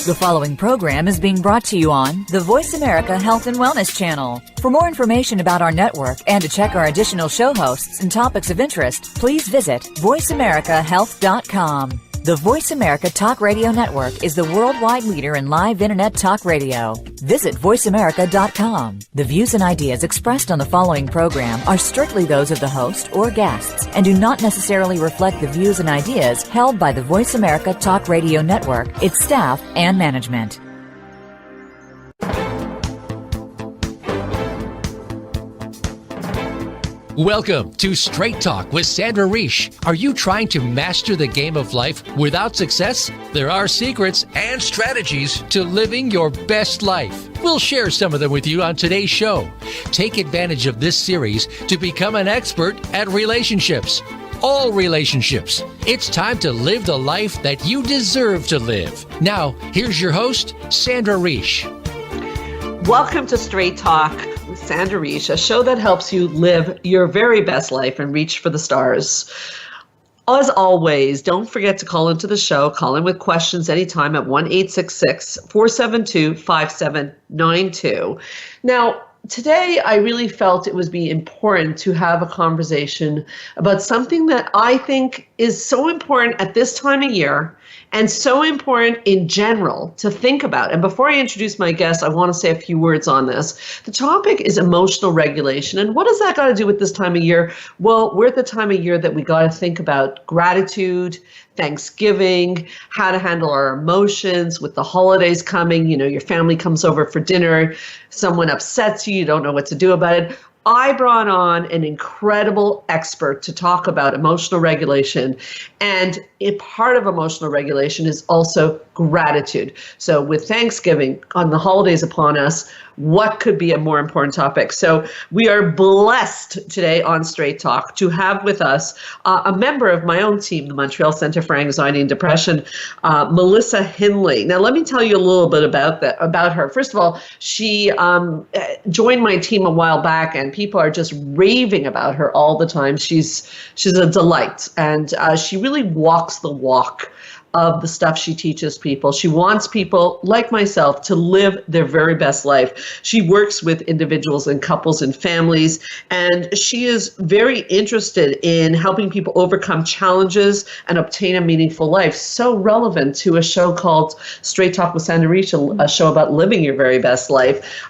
The following program is being brought to you on the Voice America Health and Wellness channel. For more information about our network and to check our additional show hosts and topics of interest, please visit voiceamericahealth.com. The Voice America Talk Radio Network is the worldwide leader in live Internet talk radio. Visit voiceamerica.com. The views and ideas expressed on the following program are strictly those of the host or guests and do not necessarily reflect the views and ideas held by the Voice America Talk Radio Network, its staff, and management. Welcome to Straight Talk with Sandra Reich. Are you trying to master the game of life without success? There are secrets and strategies to living your best life. We'll share some of them with you on today's show. Take advantage of this series to become an expert at relationships. All relationships. It's time to live the life that you deserve to live. Now, here's your host, Sandra Reich. Welcome to Straight Talk with Sandra Reich, a show that helps you live your very best life and reach for the stars. As always, don't forget to call into the show. Call in with questions anytime at 1-866-472-5792. Now, today, I really felt it would be important to have a conversation about something that I think is so important at this time of year and so important in general to think about. And before I introduce my guest, I want to say a few words on this. The topic is emotional regulation. And what does that got to do with this time of year? Well, we're at the time of year that we got to think about gratitude, Thanksgiving, how to handle our emotions with the holidays coming. You know, your family comes over for dinner, someone upsets you, you don't know what to do about it. I brought on an incredible expert to talk about emotional regulation. And a part of emotional regulation is also gratitude. So with Thanksgiving on the holidays upon us, what could be a more important topic? So we are blessed today on Straight Talk to have with us a member of my own team, the Montreal Center for Anxiety and Depression, Melissa Hendley. Now, let me tell you a little bit about her. First of all, she joined my team a while back, and people are just raving about her all the time. She's a delight, and she really walks the walk of the stuff she teaches people. She wants people like myself to live their very best life. She works with individuals and couples and families, and she is very interested in helping people overcome challenges and obtain a meaningful life. So relevant to a show called Straight Talk with Sandra Reich, a show about living your very best life.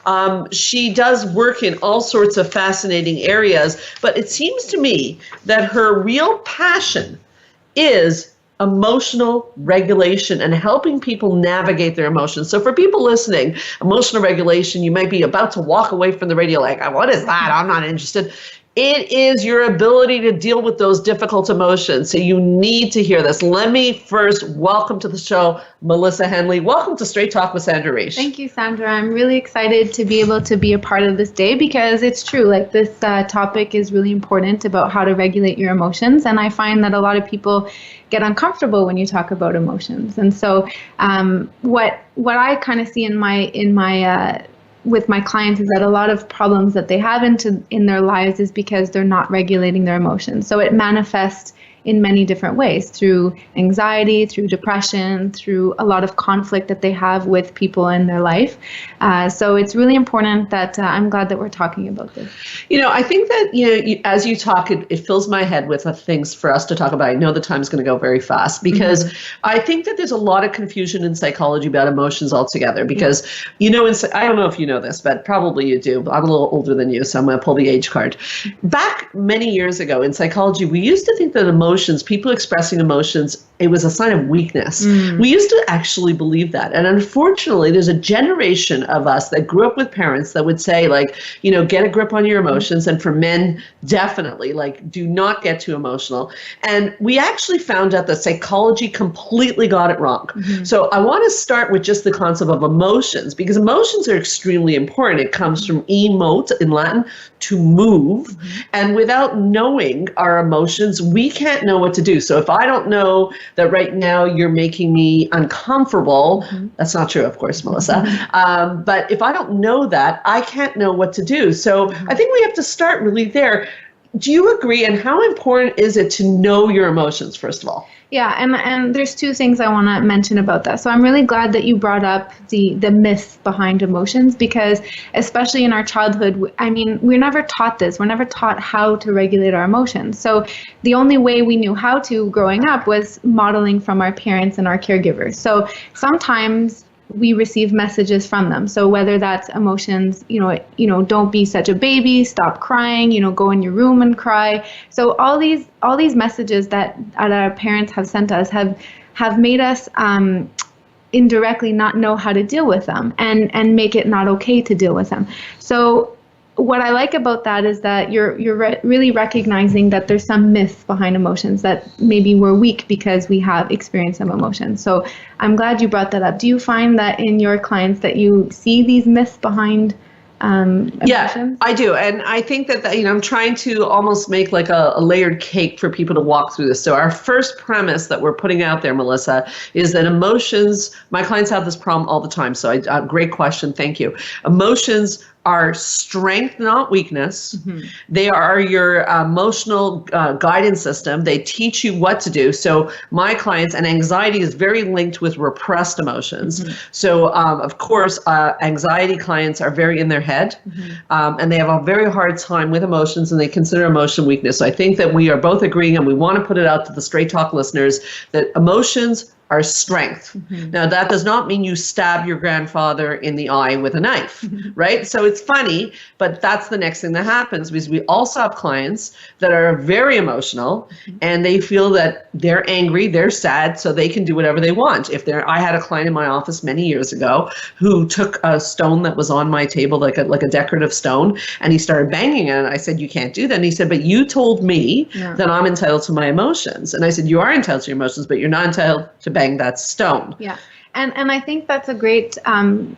She does work in all sorts of fascinating areas, but it seems to me that her real passion is emotional regulation and helping people navigate their emotions. So for people listening, emotional regulation, you might be about to walk away from the radio like, what is that? I'm not interested. It is your ability to deal with those difficult emotions. So you need to hear this. Let me first welcome to the show, Melissa Hendley. Welcome to Straight Talk with Sandra Reich. Thank you, Sandra. I'm really excited to be able to be a part of this day because it's true. Like this topic is really important about how to regulate your emotions. And I find that a lot of people get uncomfortable when you talk about emotions. And so what I kind of see in my with my clients is that a lot of problems that they have in their lives is because they're not regulating their emotions. So it manifests in many different ways, through anxiety, through depression, through a lot of conflict that they have with people in their life. So it's really important that I'm glad that we're talking about this. You know, I think that, as you talk, it fills my head with things for us to talk about. I know the time's going to go very fast because I think that there's a lot of confusion in psychology about emotions altogether because, I don't know if you know this, but probably you do. I'm a little older than you, so I'm going to pull the age card. Back many years ago in psychology, we used to think that people expressing emotions, it was a sign of weakness. We used to actually believe that. And unfortunately, there's a generation of us that grew up with parents that would say, get a grip on your emotions. And for men, definitely, do not get too emotional. And we actually found out that psychology completely got it wrong. So I want to start with just the concept of emotions, because emotions are extremely important. It comes from emote in Latin, to move. And without knowing our emotions, we can't know what to do. So if I don't know that right now you're making me uncomfortable, that's not true, of course, Melissa. But if I don't know that, I can't know what to do. So I think we have to start really there. do you agree? And how important is it to know your emotions, first of all? Yeah, and there's two things I want to mention about that. So I'm really glad that you brought up the myths behind emotions, because especially in our childhood, I mean, we're never taught this. We're never taught how to regulate our emotions. So the only way we knew how to growing up was modeling from our parents and our caregivers. So sometimes we receive messages from them. So whether that's emotions, don't be such a baby, stop crying, go in your room and cry. So all these messages that our parents have sent us have made us indirectly not know how to deal with them and make it not okay to deal with them. So what I like about that is that you're really recognizing that there's some myths behind emotions, that maybe we're weak because we have experience of emotions. So I'm glad you brought that up. Do you find that in your clients that you see these myths behind emotions? Yeah, I do. And I think that, I'm trying to almost make like a layered cake for people to walk through this. So our first premise that we're putting out there, Melissa, is that emotions, my clients have this problem all the time. So great question. Thank you. Emotions are strength, not weakness. Mm-hmm. They are your emotional guidance system. They teach you what to do. So my clients, and anxiety is very linked with repressed emotions. Mm-hmm. So of course, anxiety clients are very in their head, and they have a very hard time with emotions, and they consider emotion weakness. So I think that we are both agreeing, and we want to put it out to the Straight Talk listeners, that emotions are strength. Mm-hmm. Now, that does not mean you stab your grandfather in the eye with a knife, right? So it's funny, but that's the next thing that happens, because we also have clients that are very emotional, and they feel that they're angry, they're sad, so they can do whatever they want. I had a client in my office many years ago who took a stone that was on my table, like a decorative stone, and he started banging it. And I said, you can't do that. And he said, but you told me that I'm entitled to my emotions. And I said, you are entitled to your emotions, but you're not entitled to bang that stone. Yeah. And I think that's a great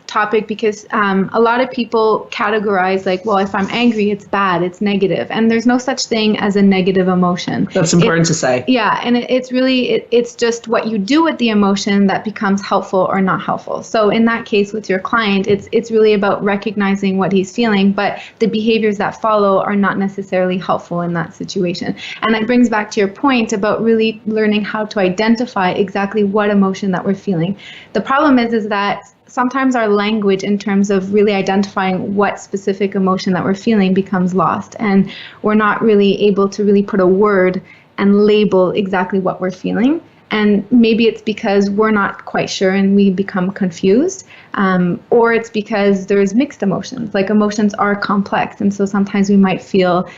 topic, because a lot of people categorize like, well, if I'm angry, it's bad, it's negative. And there's no such thing as a negative emotion. That's important to say. Yeah. And it's really, it's just what you do with the emotion that becomes helpful or not helpful. So in that case with your client, it's really about recognizing what he's feeling, but the behaviors that follow are not necessarily helpful in that situation. And that brings back to your point about really learning how to identify exactly what emotion that we're feeling. The problem is that sometimes our language in terms of really identifying what specific emotion that we're feeling becomes lost, and we're not really able to really put a word and label exactly what we're feeling. And maybe it's because we're not quite sure and we become confused, or it's because there's mixed emotions. Like, emotions are complex, and so sometimes we might feel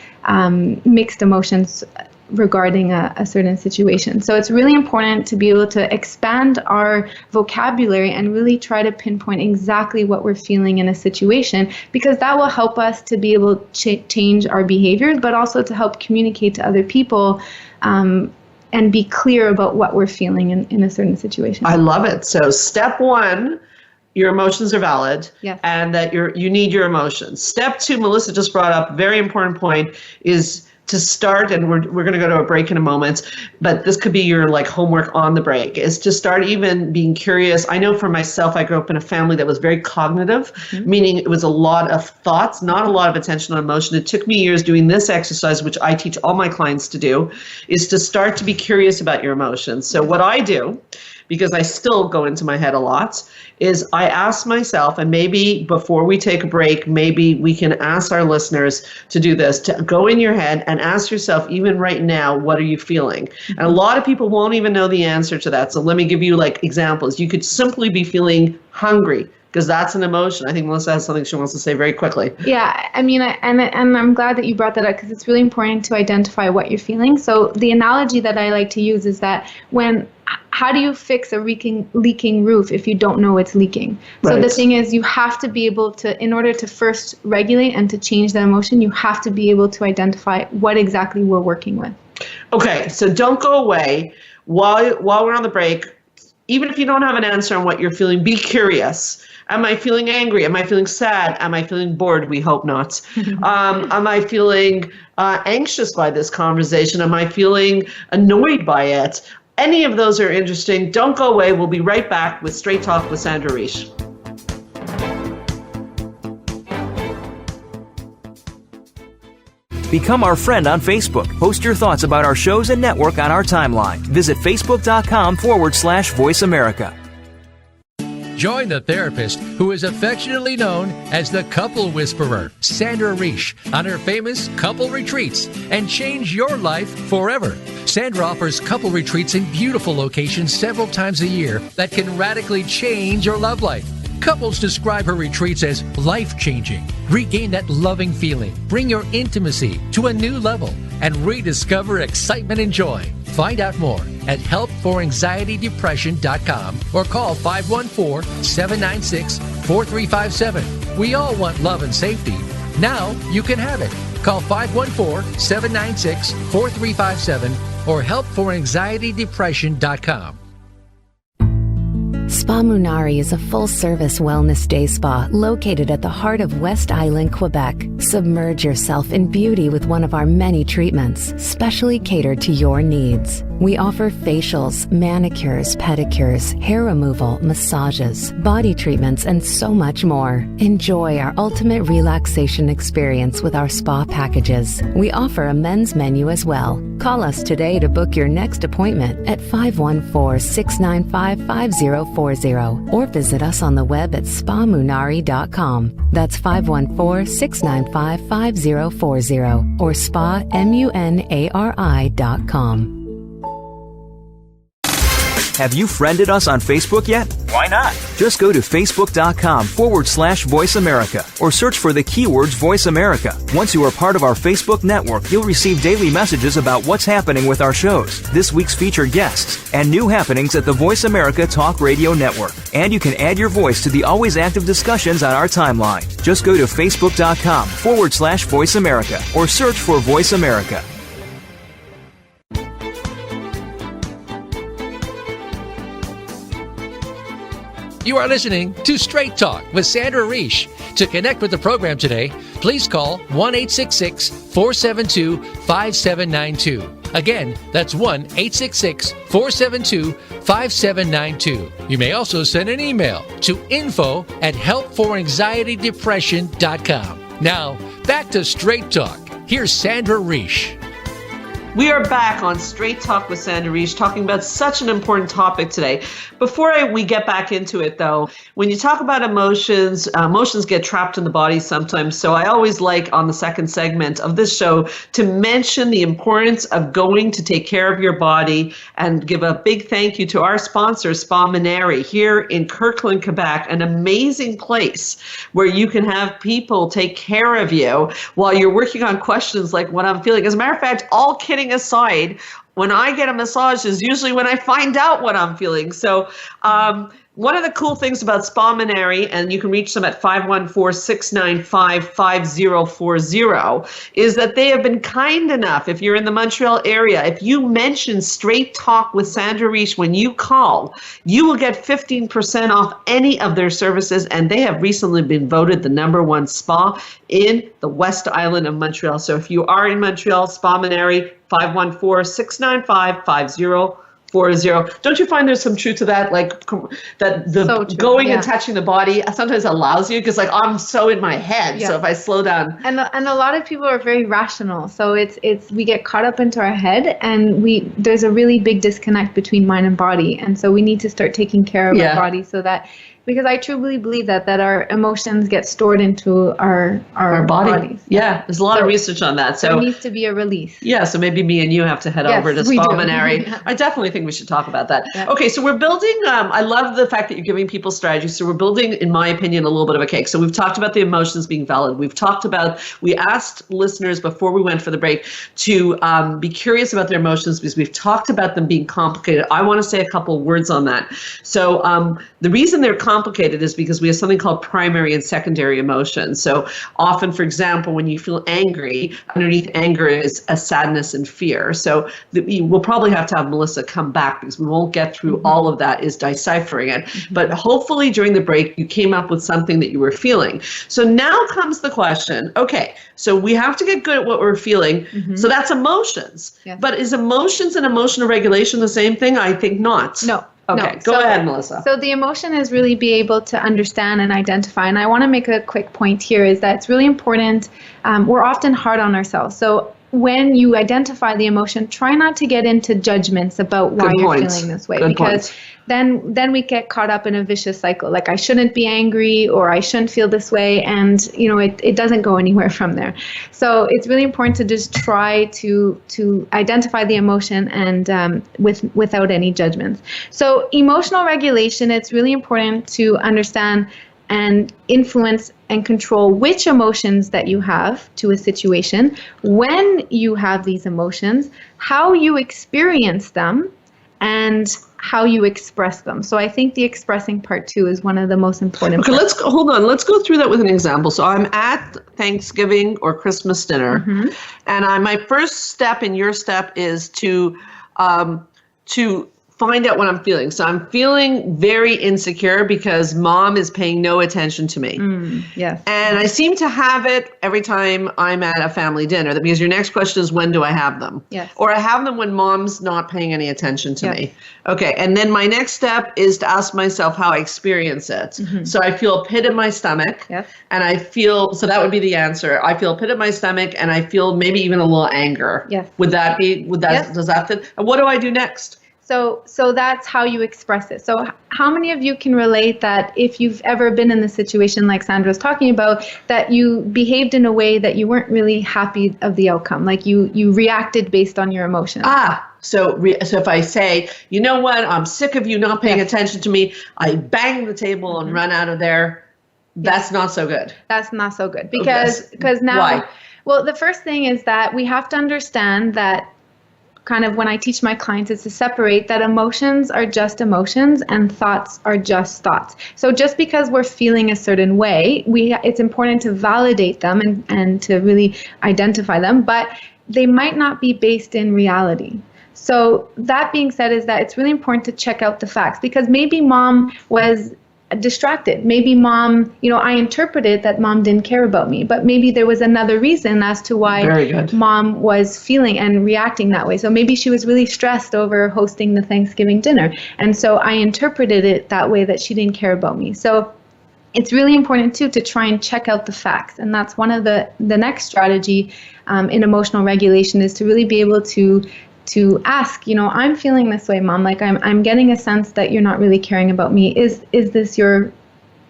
mixed emotions regarding a certain situation. So it's really important to be able to expand our vocabulary and really try to pinpoint exactly what we're feeling in a situation, because that will help us to be able to change our behaviors, but also to help communicate to other people and be clear about what we're feeling in a certain situation. I love it. So step one, your emotions are valid, yes, and that you need your emotions. Step two, Melissa just brought up, very important point, is to start, and we're going to go to a break in a moment, but this could be your like homework on the break, is to start even being curious. I know for myself, I grew up in a family that was very cognitive, meaning it was a lot of thoughts, not a lot of attention on emotion. It took me years doing this exercise, which I teach all my clients to do, is to start to be curious about your emotions. So what I do, because I still go into my head a lot, is I ask myself, and maybe before we take a break, maybe we can ask our listeners to do this, to go in your head and ask yourself, even right now, what are you feeling? And a lot of people won't even know the answer to that. So let me give you like examples. You could simply be feeling hungry, because that's an emotion. I think Melissa has something she wants to say very quickly. Yeah, I mean, and I'm glad that you brought that up, because it's really important to identify what you're feeling. So the analogy that I like to use is that how do you fix a leaking roof if you don't know it's leaking? Right. So the thing is, you have to be able to, in order to first regulate and to change the emotion, you have to be able to identify what exactly we're working with. Okay, so don't go away. While we're on the break, even if you don't have an answer on what you're feeling, be curious. Am I feeling angry? Am I feeling sad? Am I feeling bored? We hope not. Am I feeling anxious by this conversation? Am I feeling annoyed by it? Any of those are interesting. Don't go away. We'll be right back with Straight Talk with Sandra Reich. Become our friend on Facebook. Post your thoughts about our shows and network on our timeline. Visit facebook.com/Voice America. Join the therapist who is affectionately known as the Couple Whisperer, Sandra Reich, on her famous couple retreats and change your life forever. Sandra offers couple retreats in beautiful locations several times a year that can radically change your love life. Couples describe her retreats as life-changing. Regain that loving feeling, bring your intimacy to a new level, and rediscover excitement and joy. Find out more at helpforanxietydepression.com or call 514-796-4357. We all want love and safety. Now you can have it. Call 514-796-4357 or helpforanxietydepression.com. Spa Munari is a full-service wellness day spa located at the heart of West Island, Quebec. Submerge yourself in beauty with one of our many treatments, specially catered to your needs. We offer facials, manicures, pedicures, hair removal, massages, body treatments, and so much more. Enjoy our ultimate relaxation experience with our spa packages. We offer a men's menu as well. Call us today to book your next appointment at 514-695-5040 or visit us on the web at spamunari.com. That's 514-695-5040 or spamunari.com. Have you friended us on Facebook yet? Why not? Just go to facebook.com/Voice America or search for the keywords Voice America. Once you are part of our Facebook network, you'll receive daily messages about what's happening with our shows, this week's featured guests, and new happenings at the Voice America Talk Radio Network. And you can add your voice to the always active discussions on our timeline. Just go to facebook.com/Voice America or search for Voice America. You are listening to Straight Talk with Sandra Reich. To connect with the program today, please call 1-866-472-5792. Again, that's 1-866-472-5792. You may also send an email to info@helpforanxietydepression.com. Now, back to Straight Talk. Here's Sandra Reich. We are back on Straight Talk with Sandra Reich, talking about such an important topic today. Before we get back into it, though, when you talk about emotions, emotions get trapped in the body sometimes. So I always like on the second segment of this show to mention the importance of going to take care of your body and give a big thank you to our sponsor, Spa Munari, here in Kirkland, Quebec, an amazing place where you can have people take care of you while you're working on questions like what I'm feeling. As a matter of fact, all kidding aside, when I get a massage is usually when I find out what I'm feeling. So one of the cool things about Spa Munari, and you can reach them at 514-695-5040, is that they have been kind enough, if you're in the Montreal area, if you mention Straight Talk with Sandra Reich when you call, you will get 15% off any of their services, and they have recently been voted the #1 spa in the West Island of Montreal. So if you are in Montreal, Spa Munari, 514-695-5040. Don't you find there's some truth to that? Like that the so going and touching the body sometimes allows you, because like I'm so in my head. Yeah. So if I slow down. And a lot of people are very rational. So it's we get caught up into our head, and there's a really big disconnect between mind and body. And so we need to start taking care of our body, so that, because I truly believe that our emotions get stored into our bodies. Yeah, there's a lot of research on that. So there needs to be a release. Yeah, so maybe me and you have to head over to Spa Munari. I definitely think we should talk about that. Yeah. Okay, so we're building, I love the fact that you're giving people strategies. So we're building, in my opinion, a little bit of a cake. So we've talked about the emotions being valid. We asked listeners before we went for the break to be curious about their emotions, because we've talked about them being complicated. I want to say a couple words on that. So the reason they're complicated is because we have something called primary and secondary emotions. So often, for example, when you feel angry, underneath anger is a sadness and fear. So we'll probably have to have Melissa come back, because we won't get through all of that, is deciphering it. But hopefully during the break, you came up with something that you were feeling. So now comes the question, okay, so we have to get good at what we're feeling. So that's emotions. Yes. But is emotions and emotional regulation the same thing? I think not. No. Okay, go ahead, Melissa. So the emotion is really be able to understand and identify. And I want to make a quick point here is that it's really important. We're often hard on ourselves. So when you identify the emotion, try not to get into judgments about why you're feeling this way. Because then we get caught up in a vicious cycle. Like, I shouldn't be angry, or I shouldn't feel this way. And, it doesn't go anywhere from there. So it's really important to just try to identify the emotion and without any judgments. So emotional regulation, it's really important to understand and influence and control which emotions that you have to a situation, when you have these emotions, how you experience them, and how you express them. So I think the expressing part too is one of the most important parts. Hold on. Let's go through that with an example. So I'm at Thanksgiving or Christmas dinner, and my first step and your step is to find out what I'm feeling. So I'm feeling very insecure because mom is paying no attention to me. Yes. And I seem to have it every time I'm at a family dinner. That because your next question is, when do I have them? Yes. Or I have them when mom's not paying any attention to me. Okay. And then my next step is to ask myself how I experience it. So I feel a pit in my stomach. Yes. And I feel, so that would be the answer. I feel a pit in my stomach, and I feel maybe even a little anger. Yes. Does that fit? And what do I do next? So that's how you express it. So how many of you can relate that if you've ever been in the situation like Sandra's talking about, that you behaved in a way that you weren't really happy of the outcome, like you reacted based on your emotions? So if I say, you know what, I'm sick of you not paying attention to me, I bang the table and run out of there, that's not so good. That's not so good because now, why? Well, the first thing is that we have to understand that kind of when I teach my clients is to separate that emotions are just emotions and thoughts are just thoughts. So just because we're feeling a certain way, it's important to validate them and to really identify them, but they might not be based in reality. So that being said is that it's really important to check out the facts, because maybe mom was distracted. Maybe mom, I interpreted that mom didn't care about me, but maybe there was another reason as to why mom was feeling and reacting that way. So maybe she was really stressed over hosting the Thanksgiving dinner. And so I interpreted it that way, that she didn't care about me. So it's really important too to try and check out the facts. And that's one of the next strategy in emotional regulation, is to really be able to ask, I'm feeling this way, mom, like I'm getting a sense that you're not really caring about me. Is this your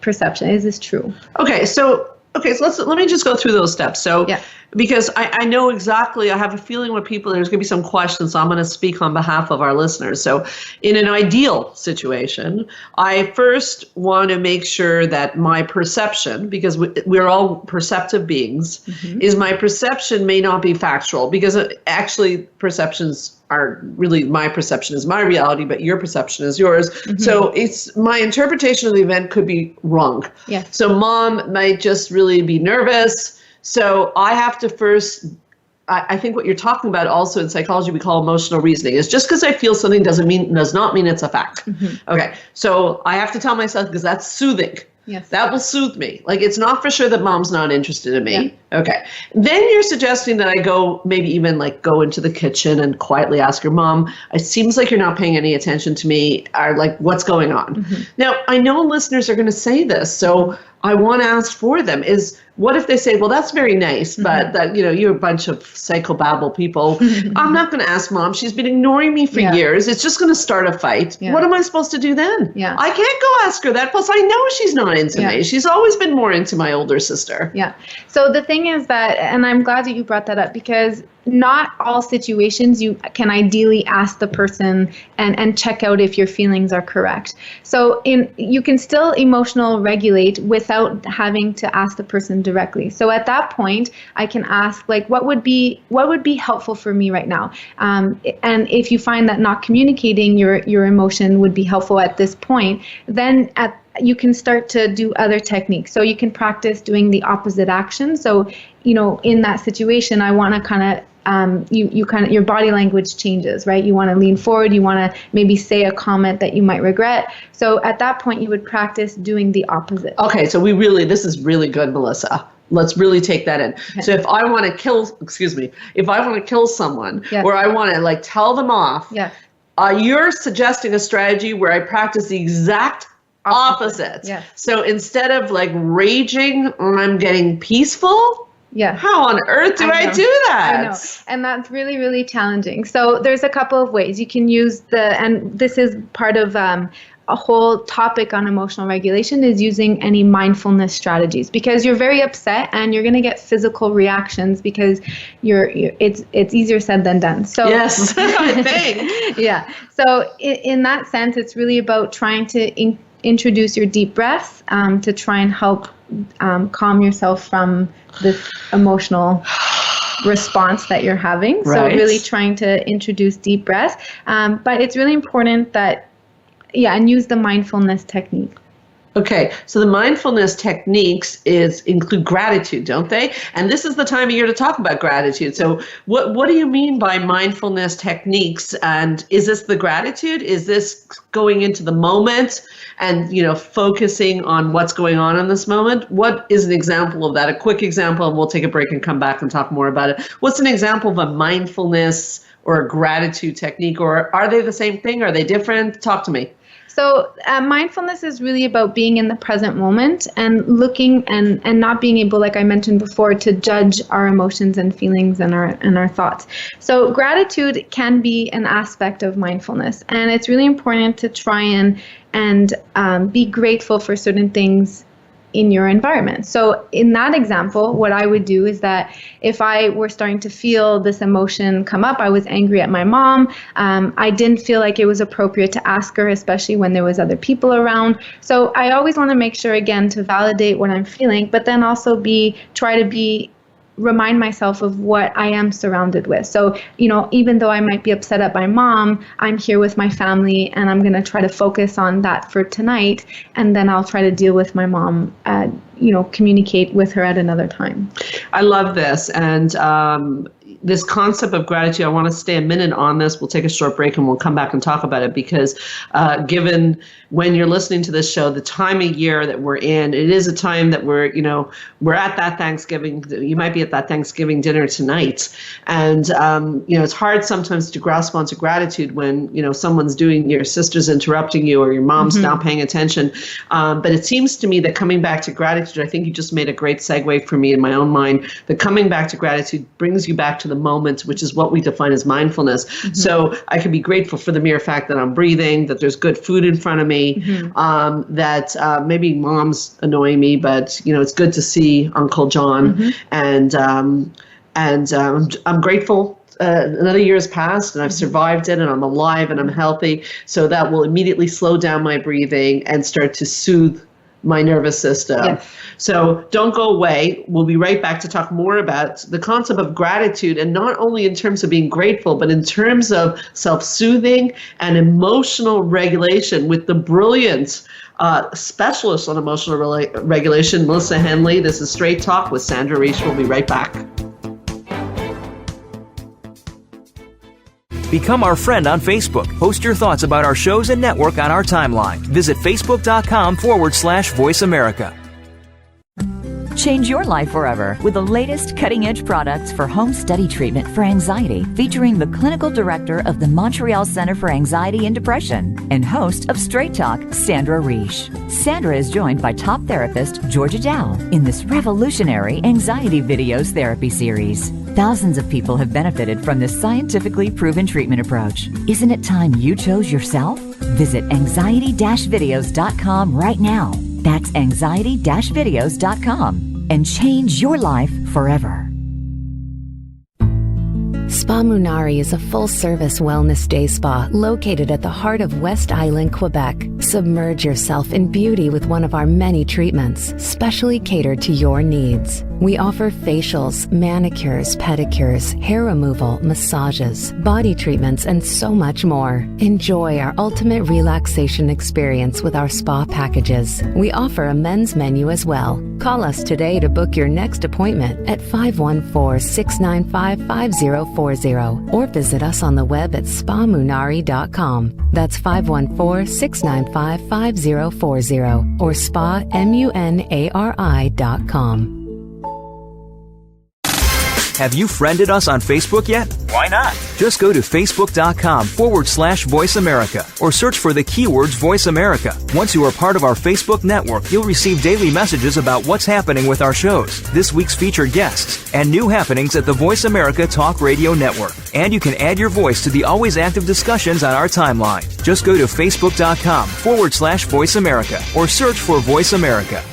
perception? Is this true? Okay, so let me just go through those steps. So because I know exactly, I have a feeling with people, there's going to be some questions, so I'm going to speak on behalf of our listeners. So in an ideal situation, I first want to make sure that my perception, because we're all perceptive beings, is my perception may not be factual, because actually perceptions are really, my perception is my reality, but your perception is yours. So it's my interpretation of the event could be wrong. So mom might just really be nervous. So I have to first, I think what you're talking about also in psychology we call emotional reasoning, is just because I feel something does not mean it's a fact. Okay, so I have to tell myself, because that's soothing. That will soothe me. Like, it's not for sure that mom's not interested in me. Okay. Then you're suggesting that I go into the kitchen and quietly ask her, mom, it seems like you're not paying any attention to me. Or like, what's going on? Now, I know listeners are going to say this, so I want to ask for them is, what if they say, well, that's very nice, but that, you're a bunch of psychobabble people. I'm not going to ask mom. She's been ignoring me for years. It's just going to start a fight. What am I supposed to do then? I can't go ask her that. Plus, I know she's not into me. She's always been more into my older sister. So the thing is that, and I'm glad that you brought that up, because not all situations you can ideally ask the person and check out if your feelings are correct. So you can still emotional regulate without having to ask the person directly. So at that point, I can ask, like, what would be helpful for me right now? And if you find that not communicating your emotion would be helpful at this point, then you can start to do other techniques. So you can practice doing the opposite action. So, in that situation, I want to kind of, your body language changes, right? You want to lean forward. You want to maybe say a comment that you might regret. So at that point, you would practice doing the opposite. Okay, so this is really good, Melissa. Let's really take that in. Okay. So if I want to kill someone, or I want to tell them off, you're suggesting a strategy where I practice the exact opposite. Yes. So instead of like raging, I'm getting peaceful. Yeah. How on earth do I do that? I know. And that's really, really challenging. So there's a couple of ways you can use and this is part of a whole topic on emotional regulation, is using any mindfulness strategies, because you're very upset and you're going to get physical reactions because it's easier said than done. So yes, I think. Yeah. So in that sense, it's really about trying to introduce your deep breaths to try and help calm yourself from this emotional response that you're having. Right. So really trying to introduce deep breaths. But it's really important and use the mindfulness technique. Okay, so the mindfulness techniques include gratitude, don't they? And this is the time of year to talk about gratitude. So what do you mean by mindfulness techniques? And is this the gratitude? Is this going into the moment and, focusing on what's going on in this moment? What is an example of that? A quick example, and we'll take a break and come back and talk more about it. What's an example of a mindfulness or a gratitude technique? Or are they the same thing? Are they different? Talk to me. So mindfulness is really about being in the present moment and looking and not being able, like I mentioned before, to judge our emotions and feelings and our thoughts. So gratitude can be an aspect of mindfulness, and it's really important to try and be grateful for certain things in your environment. So in that example, what I would do is that if I were starting to feel this emotion come up, I was angry at my mom, I didn't feel like it was appropriate to ask her, especially when there was other people around. So I always want to make sure, again, to validate what I'm feeling, but then also try to remind myself of what I am surrounded with. So, even though I might be upset at my mom, I'm here with my family, and I'm going to try to focus on that for tonight. And then I'll try to deal with my mom, communicate with her at another time. I love this. And this concept of gratitude, I want to stay a minute on this. We'll take a short break and we'll come back and talk about it, because given when you're listening to this show, the time of year that we're in, it is a time that we're at that Thanksgiving. You might be at that Thanksgiving dinner tonight. And, it's hard sometimes to grasp onto gratitude when, someone's your sister's interrupting you or your mom's not paying attention. But it seems to me that coming back to gratitude, I think you just made a great segue for me in my own mind, that coming back to gratitude brings you back to the moment, which is what we define as mindfulness. So I can be grateful for the mere fact that I'm breathing, that there's good food in front of me, that maybe mom's annoying me, but it's good to see Uncle John, and I'm grateful. Another year has passed and I've survived it and I'm alive and I'm healthy. So that will immediately slow down my breathing and start to soothe my nervous system. Yes. So don't go away. We'll be right back to talk more about the concept of gratitude, and not only in terms of being grateful, but in terms of self-soothing and emotional regulation with the brilliant specialist on emotional regulation, Melissa Hendley. This is Straight Talk with Sandra Reich. We'll be right back. Become our friend on Facebook. Post your thoughts about our shows and network on our timeline. Visit facebook.com/Voice America. Change your life forever with the latest cutting-edge products for home study treatment for anxiety, featuring the clinical director of the Montreal Center for Anxiety and Depression and host of Straight Talk, Sandra Reich. Sandra is joined by top therapist Georgia Dow in this revolutionary anxiety videos therapy series. Thousands of people have benefited from this scientifically proven treatment approach. Isn't it time you chose yourself? Visit anxiety-videos.com right now. That's anxiety-videos.com and change your life forever. Spa Munari is a full-service wellness day spa located at the heart of West Island, Quebec. Submerge yourself in beauty with one of our many treatments, specially catered to your needs. We offer facials, manicures, pedicures, hair removal, massages, body treatments, and so much more. Enjoy our ultimate relaxation experience with our spa packages. We offer a men's menu as well. Call us today to book your next appointment at 514-695-5040 or visit us on the web at spamunari.com. That's 514-695-5040 or spamunari.com. Have you friended us on Facebook yet? Why not? Just go to facebook.com/Voice America or search for the keywords Voice America. Once you are part of our Facebook network, you'll receive daily messages about what's happening with our shows, this week's featured guests, and new happenings at the Voice America Talk Radio Network. And you can add your voice to the always active discussions on our timeline. Just go to facebook.com/Voice America or search for Voice America.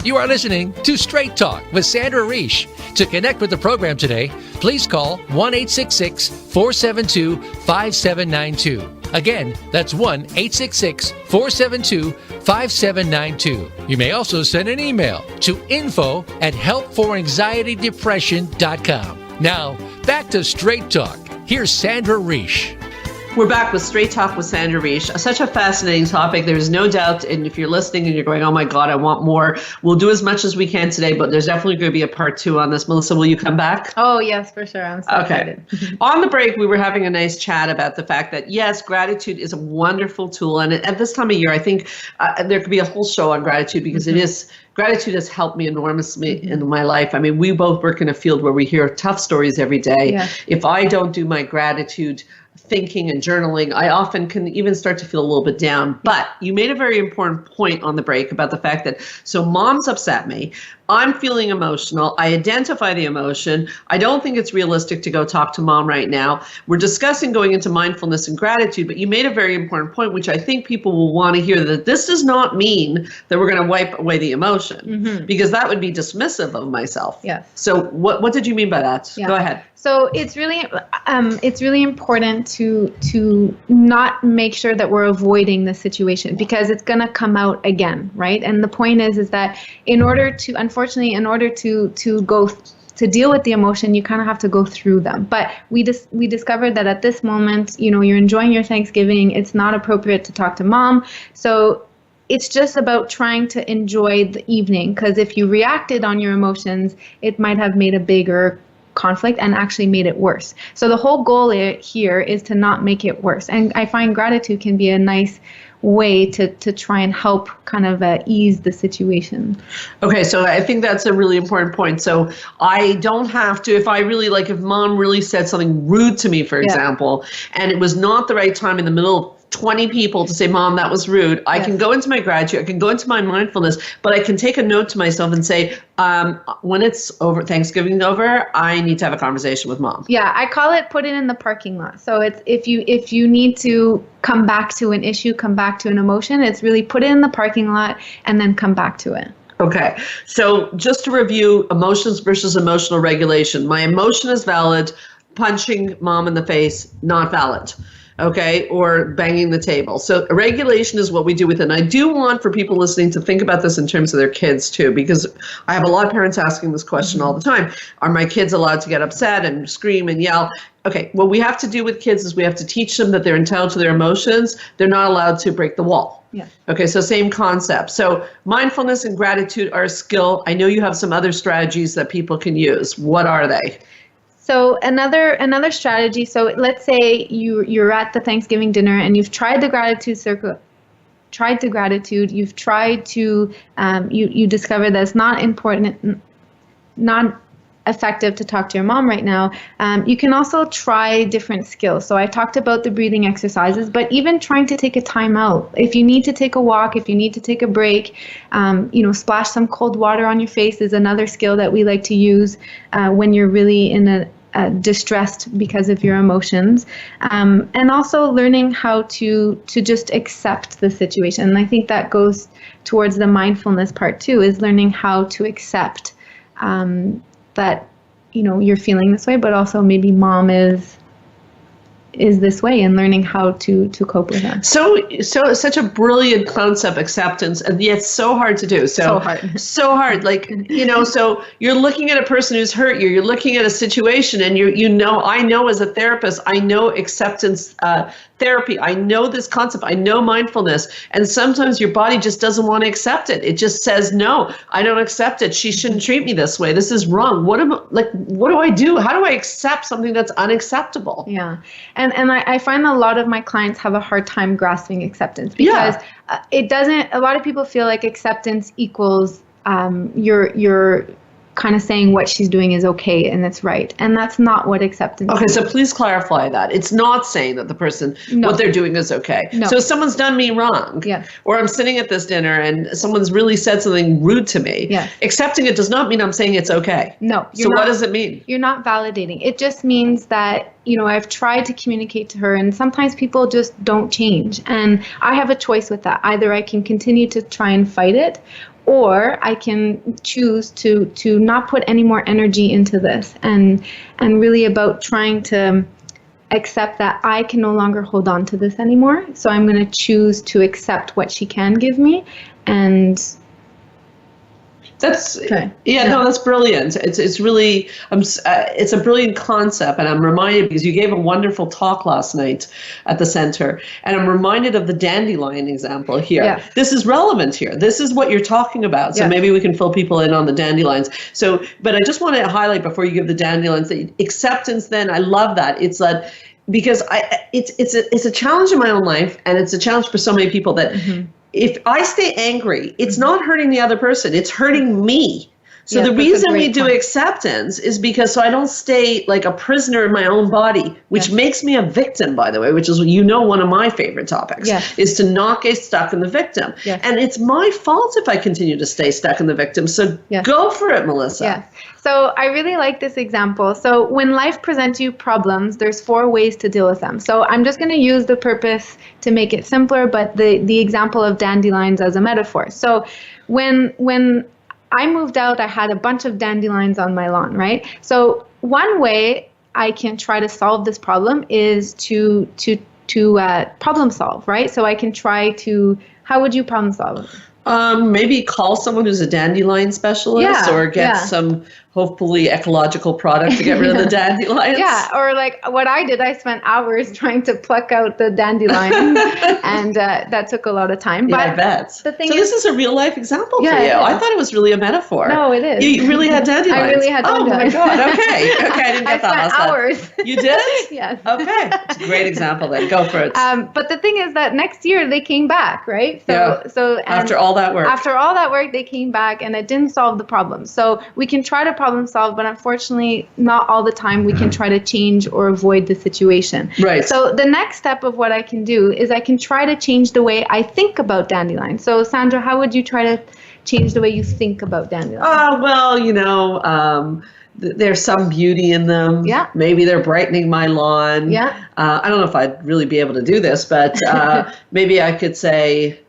You are listening to Straight Talk with Sandra Reich. To connect with the program today, please call 1-866-472-5792. Again, that's 1-866-472-5792. You may also send an email to info@helpforanxietydepression.com. Now, back to Straight Talk. Here's Sandra Reich. We're back with Straight Talk with Sandra Reich. Such a fascinating topic. There's no doubt, and if you're listening and you're going, oh my God, I want more, we'll do as much as we can today, but there's definitely going to be a part 2 on this. Melissa, will you come back? Oh, yes, for sure. I'm so excited. On the break, we were having a nice chat about the fact that, yes, gratitude is a wonderful tool. And at this time of year, I think there could be a whole show on gratitude because it is. Gratitude has helped me enormously in my life. I mean, we both work in a field where we hear tough stories every day. Yeah. If I don't do my gratitude thinking and journaling, I often can even start to feel a little bit down. But you made a very important point on the break about the fact that, so mom's upset me. I'm feeling emotional. I identify the emotion. I don't think it's realistic to go talk to mom right now. We're discussing going into mindfulness and gratitude, but you made a very important point, which I think people will want to hear, that this does not mean that we're going to wipe away the emotion, because that would be dismissive of myself. Yes. So what did you mean by that? Yeah. Go ahead. So it's really important to not make sure that we're avoiding the situation, because it's going to come out again, right? And the point is that in order to go to deal with the emotion, you kind of have to go through them. But we discovered that at this moment, you're enjoying your Thanksgiving. It's not appropriate to talk to mom. So it's just about trying to enjoy the evening, because if you reacted on your emotions, it might have made a bigger conflict and actually made it worse. So the whole goal here is to not make it worse. And I find gratitude can be a nice way to try and help kind of ease the situation. Okay, so I think that's a really important point. So I don't have to, if mom really said something rude to me, for example, and it was not the right time in the middle of 20 people to say, Mom, that was rude. I can go into my gratitude, I can go into my mindfulness, but I can take a note to myself and say, when it's over, Thanksgiving's over, I need to have a conversation with mom. Yeah, I call it put it in the parking lot. So it's if you need to come back to an issue, come back to an emotion, it's really put it in the parking lot and then come back to it. Okay, so just to review, emotions versus emotional regulation. My emotion is valid. Punching mom in the face, not valid. Okay, or banging the table. So regulation is what we do with it. And I do want for people listening to think about this in terms of their kids too, because I have a lot of parents asking this question all the time. Are my kids allowed to get upset and scream and yell? Okay, what we have to do with kids is we have to teach them that they're entitled to their emotions. They're not allowed to break the wall. Yeah. Okay, so same concept. So mindfulness and gratitude are a skill. I know you have some other strategies that people can use. What are they? So another strategy. So let's say you're at the Thanksgiving dinner and you've tried the gratitude circle, You've tried to you discover that it's not important, not effective to talk to your mom right now. You can also try different skills. So I talked about the breathing exercises, but even trying to take a time out. If you need to take a walk, if you need to take a break, splash some cold water on your face is another skill that we like to use when you're really in a distressed because of your emotions, and also learning how to just accept the situation. And I think that goes towards the mindfulness part too, is learning how to accept that you're feeling this way, but also maybe mom is this way, and learning how to cope with that. So such a brilliant concept, acceptance, and yet so hard to do. So hard. So you're looking at a person who's hurt you. You're looking at a situation, and I know as a therapist, I know acceptance therapy. I know this concept. I know mindfulness, and sometimes your body just doesn't want to accept it. It just says, no, I don't accept it. She shouldn't treat me this way. This is wrong. What do I do? How do I accept something that's unacceptable? Yeah. And And I find a lot of my clients have a hard time grasping acceptance because it doesn't, a lot of people feel like acceptance equals you're kind of saying what she's doing is okay and it's right. And that's not what acceptance is. Okay, so please clarify that. It's not saying that the person, what they're doing is okay. No. So if someone's done me wrong, or I'm sitting at this dinner and someone's really said something rude to me, accepting it does not mean I'm saying it's okay. No. So what does it mean? You're not validating. It just means that, I've tried to communicate to her, and sometimes people just don't change. And I have a choice with that. Either I can continue to try and fight it, or I can choose to not put any more energy into this and really about trying to accept that I can no longer hold on to this anymore. So I'm going to choose to accept what she can give me. And that's that's brilliant. It's really it's a brilliant concept, and I'm reminded because you gave a wonderful talk last night at the center, and I'm reminded of the dandelion example here. Yeah. This is relevant here. This is what you're talking about. So maybe we can fill people in on the dandelions. So, but I just want to highlight before you give the dandelions, the acceptance. Then I love that. It's that because it's a challenge in my own life, and it's a challenge for so many people that. If I stay angry, it's not hurting the other person, it's hurting me. So the reason we do acceptance is because so I don't stay like a prisoner in my own body, which makes me a victim, by the way, which is, one of my favorite topics, is to not get stuck in the victim. And it's my fault if I continue to stay stuck in the victim. So go for it, Melissa. So I really like this example. So when life presents you problems, there's 4 ways to deal with them. So I'm just going to use the purpose to make it simpler, but the example of dandelions as a metaphor. So when I moved out, I had a bunch of dandelions on my lawn, right? So one way I can try to solve this problem is to problem solve, right? So I can try to, how would you problem solve? Maybe call someone who's a dandelion specialist or get some hopefully ecological product to get rid of the dandelions. Or like what I did, I spent hours trying to pluck out the dandelion and that took a lot of time. But I bet. The thing this is a real life example for you. I thought it was really a metaphor. No, it is. You really had dandelions. I really had dandelions. Oh my God, okay. I didn't get that last time. Hours. You did? Yes. Okay, it's a great example then. Go for it. But the thing is that next year they came back, right? So after all that work. After all that work, they came back and it didn't solve the problem. So we can try to problem solve, but unfortunately, not all the time we can try to change or avoid the situation. Right. So the next step of what I can do is I can try to change the way I think about dandelions. So Sandra, how would you try to change the way you think about dandelions? There's some beauty in them. Yeah. Maybe they're brightening my lawn. Yeah. I don't know if I'd really be able to do this, but maybe I could say,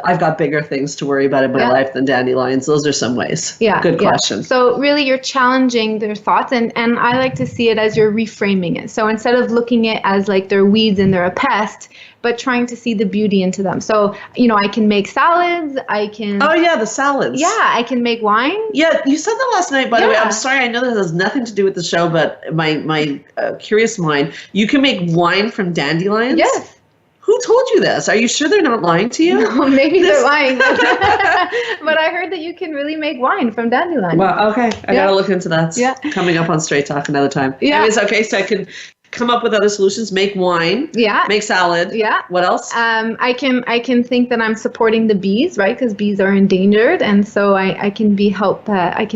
I've got bigger things to worry about in my life than dandelions. Those are some ways. Yeah. Good question. So really you're challenging their thoughts and I like to see it as you're reframing it. So instead of looking at it as like they're weeds and they're a pest, but trying to see the beauty into them. So, I can make salads. I can. Oh yeah, the salads. Yeah, I can make wine. Yeah, you said that last night, by the way. I'm sorry, I know that has nothing to do with the show, but my curious mind, you can make wine from dandelions? Yes. Who told you this? Are you sure they're not lying to you? No, maybe they're lying. But I heard that you can really make wine from dandelion. Well, okay. I got to look into that. Yeah. Coming up on Straight Talk another time. Yeah. Anyways, okay, so I can come up with other solutions, make wine, make salad. Yeah. What else? I can think that I'm supporting the bees, right? Because bees are endangered, and so I can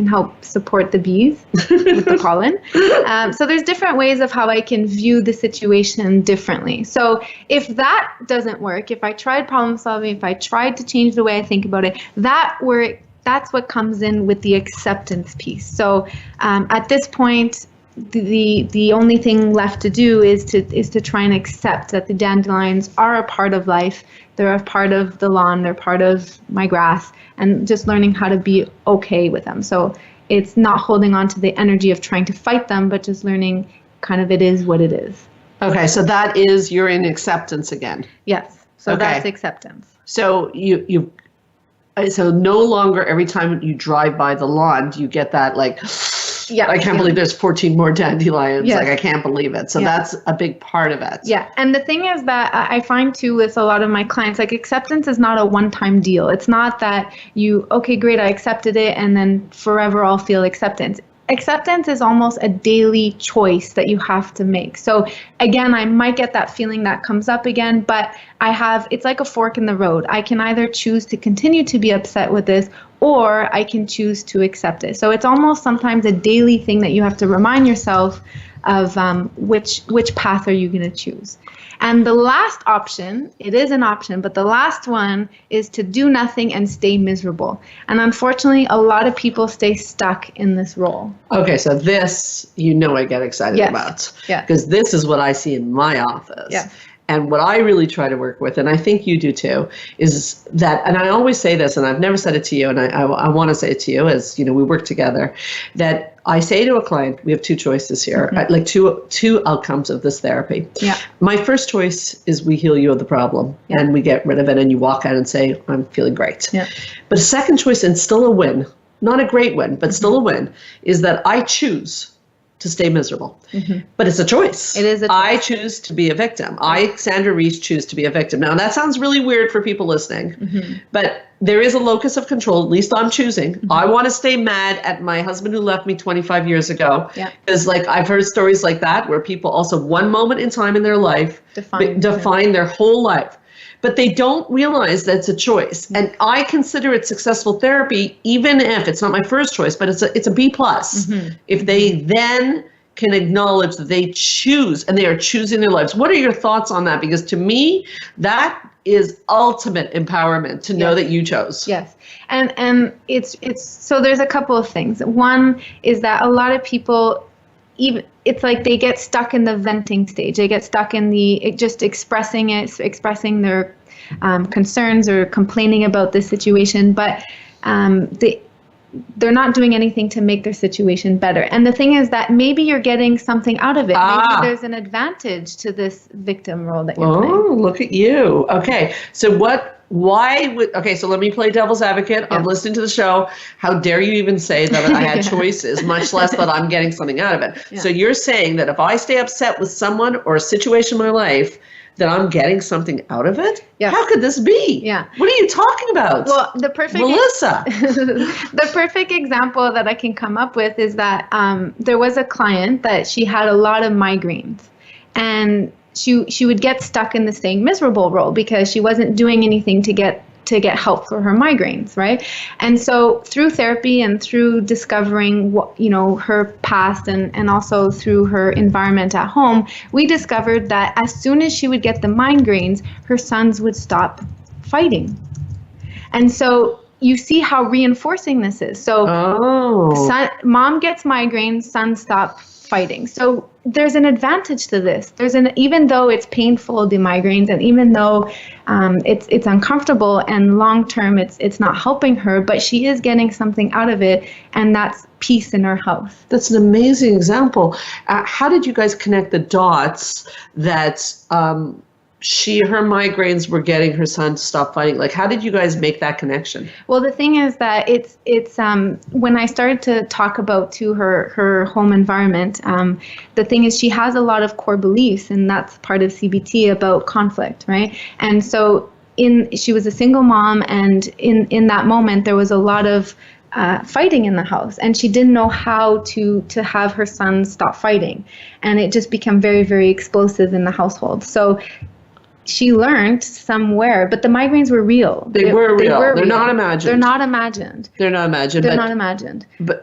help support the bees with the pollen. So there's different ways of how I can view the situation differently. So if that doesn't work, if I tried problem solving, if I tried to change the way I think about it, that's what comes in with the acceptance piece. So at this point, the only thing left to do is to try and accept that the dandelions are a part of life. They're a part of the lawn. They're part of my grass, and just learning how to be okay with them. So it's not holding on to the energy of trying to fight them, but just learning kind of it is what it is. Okay, so that is you're in acceptance again. Yes. So that's acceptance. So so no longer every time you drive by the lawn do you get that like. Yeah, I can't believe there's 14 more dandelions. Yes. Like, I can't believe it. So that's a big part of it. Yeah. And the thing is that I find, too, with a lot of my clients, like acceptance is not a one-time deal. It's not that okay, great, I accepted it, and then forever I'll feel acceptance. acceptance is almost a daily choice that you have to make. So again, I might get that feeling that comes up again, but it's like a fork in the road. I can either choose to continue to be upset with this, or I can choose to accept it. So it's almost sometimes a daily thing that you have to remind yourself of which path are you going to choose. And the last option, it is an option, but the last one is to do nothing and stay miserable. And unfortunately, a lot of people stay stuck in this role. Okay, so this, I get excited about. Yeah. Because this is what I see in my office. Yeah. And what I really try to work with, and I think you do too, is that, and I always say this, and I've never said it to you, and I want to say it to you as, we work together, that I say to a client, we have two choices here, like two outcomes of this therapy. Yeah. My first choice is we heal you of the problem, and we get rid of it, and you walk out and say, I'm feeling great. Yeah. But a second choice, and still a win, not a great win, but still a win, is that I choose to stay miserable. But it's a choice. It is a choice. I choose to be a victim. I, Sandra Reich, choose to be a victim. Now, that sounds really weird for people listening, but there is a locus of control, at least I'm choosing. I want to stay mad at my husband who left me 25 years ago. Because I've heard stories like that where people also, one moment in time in their life, define their whole life. But they don't realize that it's a choice. And I consider it successful therapy, even if it's not my first choice, but it's a B+. If they then can acknowledge that they choose, and they are choosing their lives. What are your thoughts on that? Because to me, that is ultimate empowerment to know that you chose. Yes. And it's so there's a couple of things. One is that a lot of people, it's like they get stuck in the venting stage. They get stuck in just expressing their concerns or complaining about the situation, but they're not doing anything to make their situation better. And the thing is that maybe you're getting something out of it. Maybe there's an advantage to this victim role that you're playing. Oh, look at you. Okay. So so let me play devil's advocate. I'm listening to the show. How dare you even say that I had choices, much less that I'm getting something out of it. So you're saying that if I stay upset with someone or a situation in my life, that I'm getting something out of it? Yeah. How could this be? Yeah. What are you talking about? Well, Melissa. The perfect example that I can come up with is that there was a client that she had a lot of migraines, and she would get stuck in the staying miserable role because she wasn't doing anything to get help for her migraines, right? And so through therapy and through discovering her past and also through her environment at home, we discovered that as soon as she would get the migraines, her sons would stop fighting. And so you see how reinforcing this is. So mom gets migraines, sons stop fighting. So there's an advantage to this. Even though it's painful, the migraines, and even though it's uncomfortable and long term it's not helping her, but she is getting something out of it, and that's peace in her house. That's an amazing example. How did you guys connect the dots that her migraines were getting her son to stop fighting? Like, how did you guys make that connection? Well, the thing is that it's when I started to talk about her home environment, the thing is she has a lot of core beliefs, and that's part of CBT about conflict, right? And so she was a single mom, and in that moment there was a lot of fighting in the house, and she didn't know how to have her son stop fighting, and it just became very, very explosive in the household. So she learned somewhere, but the migraines were real. They were real. They're not imagined. They're not imagined.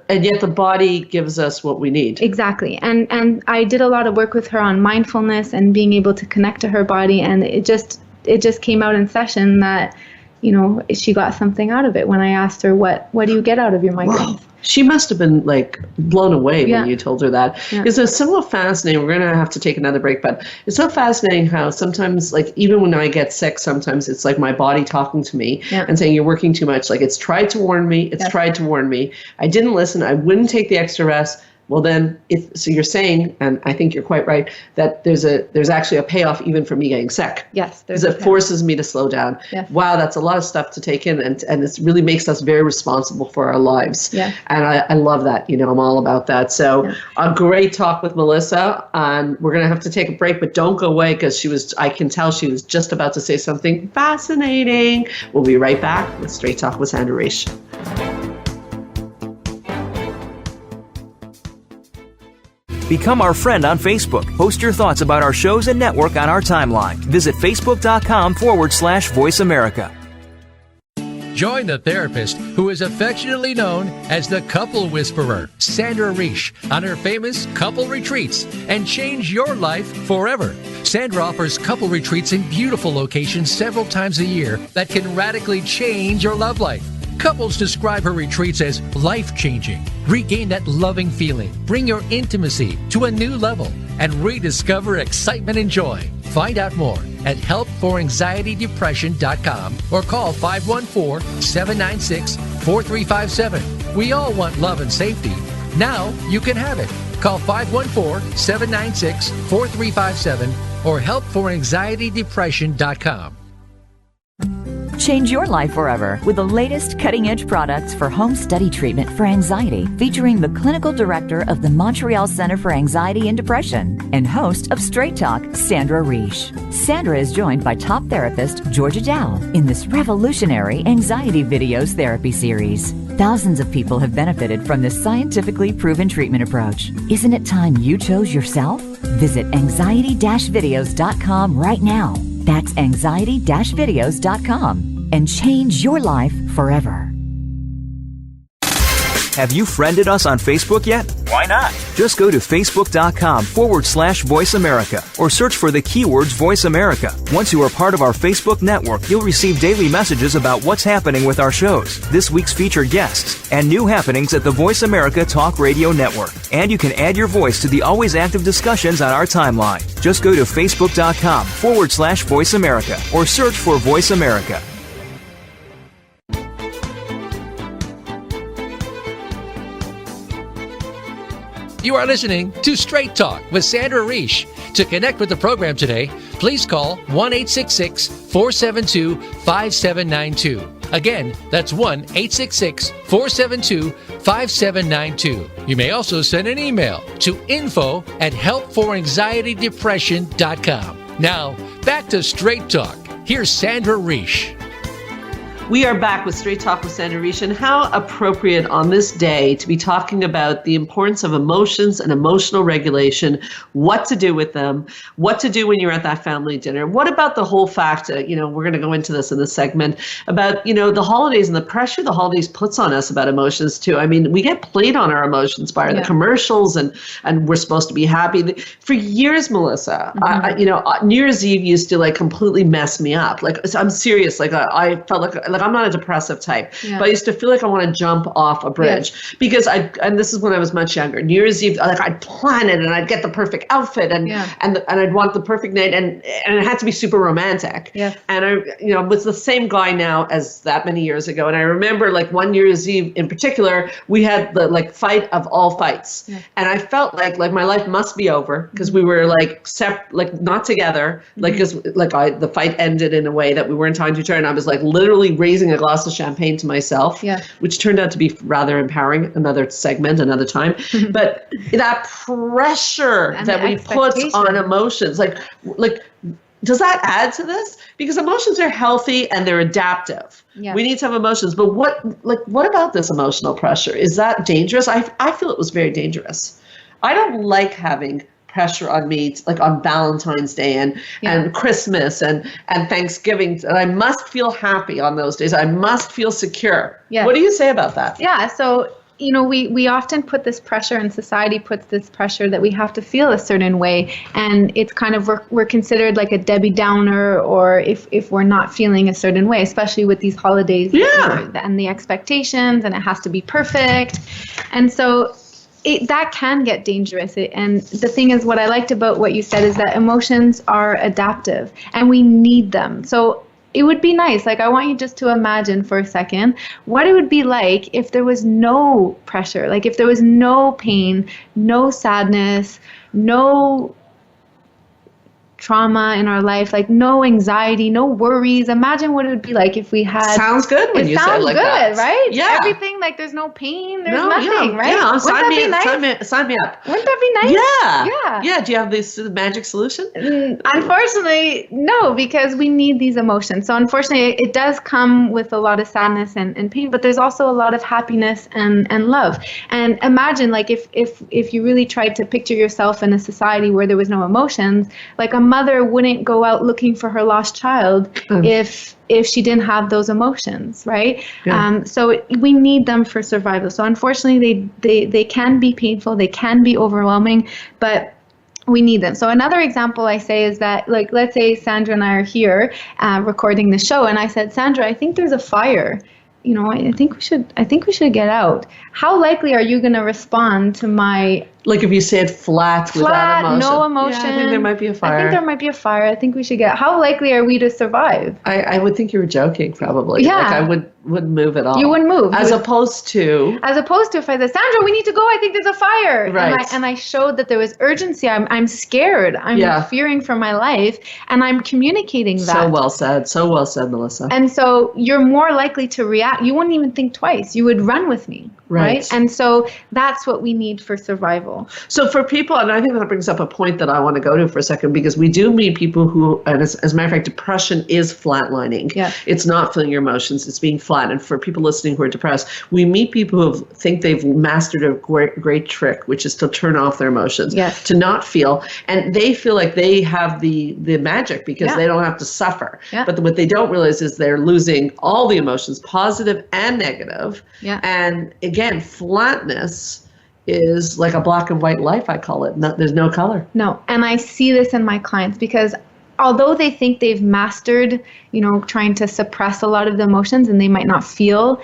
And yet the body gives us what we need. Exactly. And I did a lot of work with her on mindfulness and being able to connect to her body, and it just came out in session that, she got something out of it when I asked her, what do you get out of your migraines? Wow. She must have been blown away when you told her that. It's so fascinating. We're going to have to take another break, but it's so fascinating how sometimes, even when I get sick, sometimes it's like my body talking to me and saying, you're working too much. It's tried to warn me. It's tried to warn me. I didn't listen. I wouldn't take the extra rest. Well, then, so you're saying, and I think you're quite right, that there's actually a payoff even for me getting sick. Yes. Because it forces me to slow down. Yes. Wow, that's a lot of stuff to take in, and it really makes us very responsible for our lives. Yeah. And I love that. I'm all about that. So a great talk with Melissa, and we're going to have to take a break, but don't go away, because I can tell she was just about to say something fascinating. We'll be right back with Straight Talk with Sandra Reich. Become our friend on Facebook. Post your thoughts about our shows and network on our timeline. Visit facebook.com/Voice America. Join the therapist who is affectionately known as the Couple Whisperer, Sandra Reich, on her famous couple retreats and change your life forever. Sandra offers couple retreats in beautiful locations several times a year that can radically change your love life. Couples describe her retreats as life-changing. Regain that loving feeling, bring your intimacy to a new level, and rediscover excitement and joy. Find out more at helpforanxietydepression.com or call 514-796-4357. We all want love and safety. Now you can have it. Call 514-796-4357 or helpforanxietydepression.com. Change your life forever with the latest cutting-edge products for home study treatment for anxiety, featuring the clinical director of the Montreal Center for Anxiety and Depression and host of Straight Talk, Sandra Reich. Sandra is joined by top therapist Georgia Dow in this revolutionary anxiety videos therapy series. Thousands of people have benefited from this scientifically proven treatment approach. Isn't it time you chose yourself? Visit anxiety-videos.com right now. That's anxiety-videos.com and change your life forever. Have you friended us on Facebook yet? Why not? Just go to facebook.com/Voice America or search for the keywords Voice America. Once you are part of our Facebook network, you'll receive daily messages about what's happening with our shows, this week's featured guests, and new happenings at the Voice America Talk Radio Network. And you can add your voice to the always active discussions on our timeline. Just go to facebook.com/Voice America or search for Voice America. You are listening to Straight Talk with Sandra Reich. To connect with the program today, please call 1-866-472-5792. Again, that's 1-866-472-5792. You may also send an email to info@helpforanxietydepression.com. Now, back to Straight Talk. Here's Sandra Reich. We are back with Straight Talk with Sandra Reich, and how appropriate on this day to be talking about the importance of emotions and emotional regulation, what to do with them, what to do when you're at that family dinner. What about the whole fact that, we're going to go into this in this segment, about, the holidays and the pressure the holidays puts on us about emotions too. I mean, we get played on our emotions by the commercials, and we're supposed to be happy. For years, Melissa, New Year's Eve used to completely mess me up. I'm serious. I felt like I'm not a depressive type, but I used to feel like I want to jump off a bridge because and this is when I was much younger. New Year's Eve, I'd plan it and I'd get the perfect outfit and I'd want the perfect night and it had to be super romantic. Yeah. And I was the same guy now as that many years ago. And I remember one New Year's Eve in particular, we had the fight of all fights, and I felt like my life must be over because we were not together, because the fight ended in a way that we weren't talking to each other, and I was literally raising a glass of champagne to myself, which turned out to be rather empowering. Another segment, another time. But that pressure and that we put on emotions, does that add to this? Because emotions are healthy and they're adaptive. Yeah. We need to have emotions. But what about this emotional pressure? Is that dangerous? I feel it was very dangerous. I don't like having pressure on me, on Valentine's Day and Christmas and Thanksgiving. And I must feel happy on those days. I must feel secure. Yeah. What do you say about that? Yeah. So, we often put this pressure, and society puts this pressure that we have to feel a certain way. And it's kind of, we're considered like a Debbie Downer, or if we're not feeling a certain way, especially with these holidays and the expectations, and it has to be perfect. And so that can get dangerous. And the thing is, what I liked about what you said is that emotions are adaptive and we need them. So it would be nice. I want you just to imagine for a second what it would be like if there was no pressure, if there was no pain, no sadness, no trauma in our life, like no anxiety, no worries. Imagine what it would be like if we had. Sounds good when you say it like that. Sounds good, right? Yeah. Everything, like there's no pain, there's nothing, right? Yeah, Wouldn't that be nice? sign me up. Wouldn't that be nice? Yeah. Yeah. Do you have this magic solution? Unfortunately, no, because we need these emotions. So unfortunately, it does come with a lot of sadness and pain, but there's also a lot of happiness and love. And imagine, like, if you really tried to picture yourself in a society where there was no emotions, like a mother wouldn't go out looking for her lost child if she didn't have those emotions, right? Yeah. So we need them for survival. So unfortunately, they can be painful, they can be overwhelming, but we need them. So another example I say is that, like, let's say Sandra and I are here recording the show, and I said, Sandra, I think there's a fire. You know, I think we should get out. How likely are you going to respond to my... Like if you said flat without emotion. No emotion. Yeah, I think there might be a fire. I think there might be a fire. I think we should get... How likely are we to survive? I would think you were joking, probably. Yeah. Like I wouldn't move at all. You wouldn't move. As opposed to if I said, Sandra, we need to go. I think there's a fire. Right. And I showed that there was urgency. I'm scared. I'm fearing for my life. And I'm communicating that. So well said. So well said, Melissa. And so you're more likely to react. You wouldn't even think twice. You would run with me. Right. And so that's what we need for survival. So for people, and I think that brings up a point that I want to go to for a second, because we do meet people who, and as a matter of fact, depression is flatlining. Yeah. It's not feeling your emotions, it's being flat. And for people listening who are depressed, we meet people who think they've mastered a great trick, which is to turn off their emotions, to not feel. And they feel like they have the magic because they don't have to suffer. Yeah. But what they don't realize is they're losing all the emotions, positive and negative. Yeah. And again, flatness is like a black and white life, I call it. There's no color. No. And I see this in my clients because although they think they've mastered, trying to suppress a lot of the emotions and they might not feel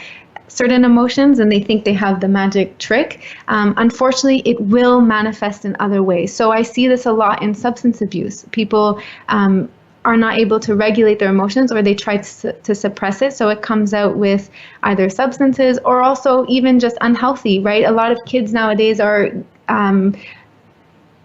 certain emotions and they think they have the magic trick, unfortunately, it will manifest in other ways. So I see this a lot in substance abuse. People are not able to regulate their emotions, or they try to suppress it. So it comes out with either substances or also even just unhealthy, right? A lot of kids nowadays are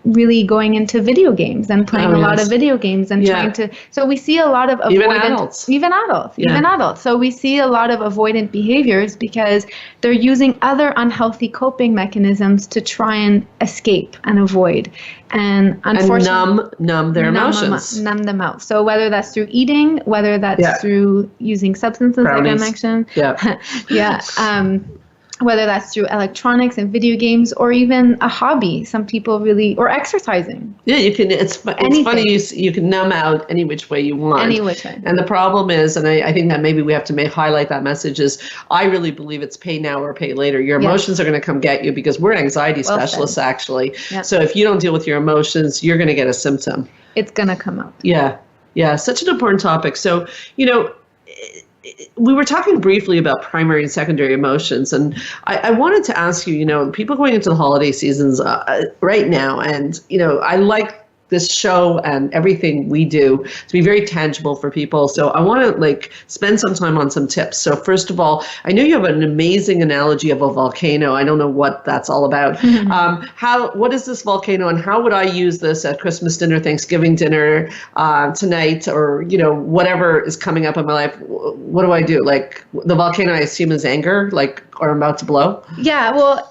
really going into video games and playing a lot of video games and trying to, so we see a lot of avoidant, even adults. So we see a lot of avoidant behaviors because they're using other unhealthy coping mechanisms to try and escape and avoid. And unfortunately, numb their emotions. Numb them out. So whether that's through eating, whether that's through using substances, Brownies. like I mentioned. Whether that's through electronics and video games or even a hobby. Some people really, or exercising. Yeah, you can. It's funny. You can numb out any which way you want. Any which way. And the problem is, and I think that maybe we have to highlight that message is, I really believe it's pay now or pay later. Your emotions are going to come get you because we're anxiety specialists, actually. Yep. So if you don't deal with your emotions, you're going to get a symptom. It's going to come out. Yeah. Such an important topic. So, we were talking briefly about primary and secondary emotions, and I wanted to ask you, people going into the holiday seasons right now, and, I like this show and everything we do to be very tangible for people. So I want to spend some time on some tips. So first of all, I know you have an amazing analogy of a volcano. I don't know what that's all about. What is this volcano, and how would I use this at Christmas dinner, Thanksgiving dinner, tonight, or, whatever is coming up in my life? What do I do? The volcano, I assume, is anger, or I'm about to blow? Yeah, well,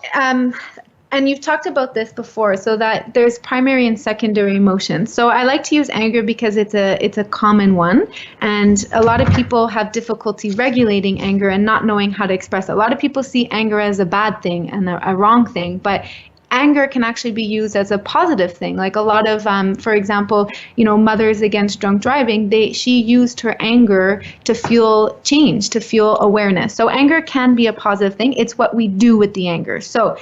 and you've talked about this before, so that there's primary and secondary emotions. So I like to use anger because it's a common one, and a lot of people have difficulty regulating anger and not knowing how to express it. A lot of people see anger as a bad thing and a wrong thing, but anger can actually be used as a positive thing. Like a lot of, for example, Mothers Against Drunk Driving, she used her anger to fuel change, to fuel awareness. So anger can be a positive thing. It's what we do with the anger. So